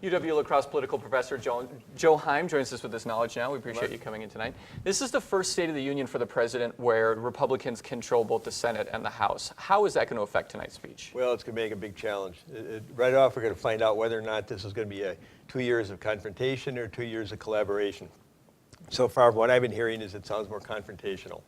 UW-La Crosse political professor Joe Heim joins us with this knowledge now. We appreciate you coming in tonight. This is the first State of the Union for the president where Republicans control both the Senate and the House. How is that going to affect tonight's speech? Well, it's going to make a big challenge. Right off, we're going to find out whether or not this is going to be 2 years of confrontation or 2 years of collaboration. So far, what I've been hearing is it sounds more confrontational.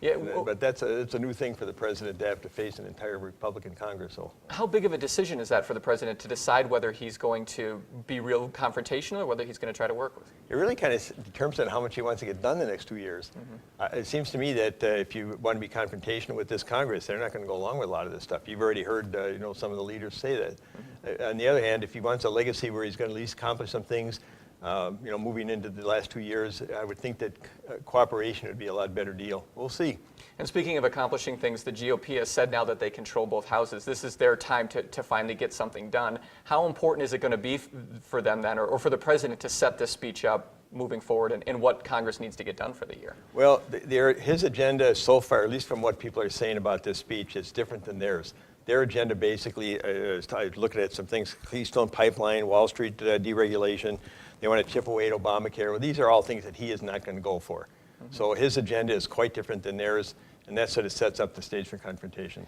Yeah, but it's a new thing for the president to have to face an entire Republican Congress. So, how big of a decision is that for the president to decide whether he's going to be real confrontational or whether he's going to try to work with you? It really kind of determines on how much he wants to get done the next 2 years. It seems to me that if you want to be confrontational with this Congress, they're not going to go along with a lot of this stuff. You've already heard some of the leaders say that. On the other hand, if he wants a legacy where he's going to at least accomplish some things, moving into the last 2 years, I would think that cooperation would be a lot better deal. We'll see. And speaking of accomplishing things, the GOP has said now that they control both houses. This is their time to finally get something done. How important is it going to be for them then, or for the president to set this speech up moving forward and what Congress needs to get done for the year? Well, his agenda so far, at least from what people are saying about this speech, is different than theirs. Their agenda basically is looking at some things: Keystone Pipeline, Wall Street deregulation. They want to chip away at Obamacare. Well, these are all things that he is not going to go for. So his agenda is quite different than theirs, and that sort of sets up the stage for confrontation.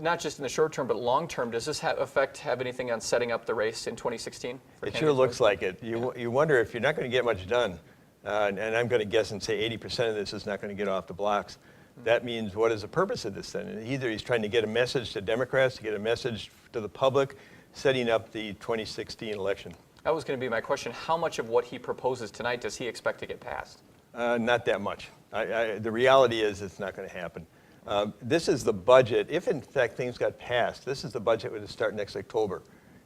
Not just in the short term, but long term, does this have anything on setting up the race in 2016? It sure looks like it. You wonder if you're not going to get much done, and I'm going to guess and say 80% of this is not going to get off the blocks. That means, what is the purpose of this then? Either he's trying to get a message to Democrats, to get a message to the public, setting up the 2016 election. That was going to be my question. How much of what he proposes tonight does he expect to get passed? Not that much. The reality is it's not going to happen. This is the budget. If, in fact, things got passed, this is the budget that would start next October.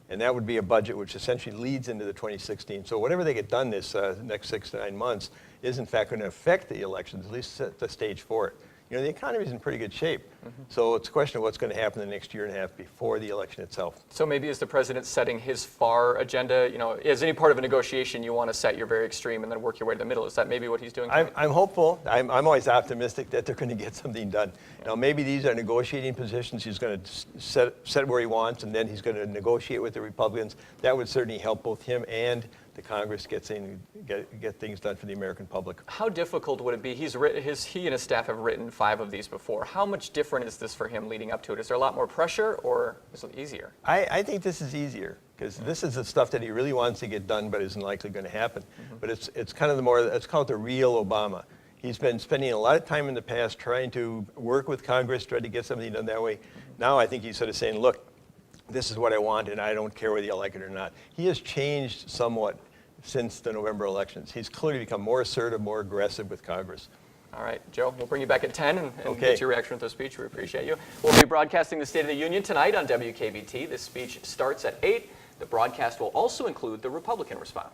And that would be a budget which essentially leads into the 2016. So whatever they get done this next 6 to 9 months is, in fact, going to affect the elections, at least set the stage for it. The economy is in pretty good shape. So it's a question of what's going to happen the next year and a half before the election itself. So maybe as the president setting his far agenda, as any part of a negotiation, you want to set your very extreme and then work your way to the middle. Is that maybe what he's doing? I'm hopeful. I'm always optimistic that they're going to get something done. Maybe these are negotiating positions. He's going to set where he wants, and then he's going to negotiate with the Republicans. That would certainly help both him and the Congress get things done for the American public. How difficult would it be? He and his staff have written 5 of these before. How much different is this for him leading up to it? Is there a lot more pressure, or is it easier? I think this is easier, because this is the stuff that he really wants to get done but isn't likely going to happen. But it's kind of let's call it the real Obama. He's been spending a lot of time in the past trying to work with Congress, trying to get something done that way. Now I think he's sort of saying, look, this is what I want, and I don't care whether you like it or not. He has changed somewhat since the November elections. He's clearly become more assertive, more aggressive with Congress. All right, Joe, we'll bring you back at 10 and get your reaction to the speech. We appreciate you. We'll be broadcasting the State of the Union tonight on WKBT. This speech starts at 8. The broadcast will also include the Republican response.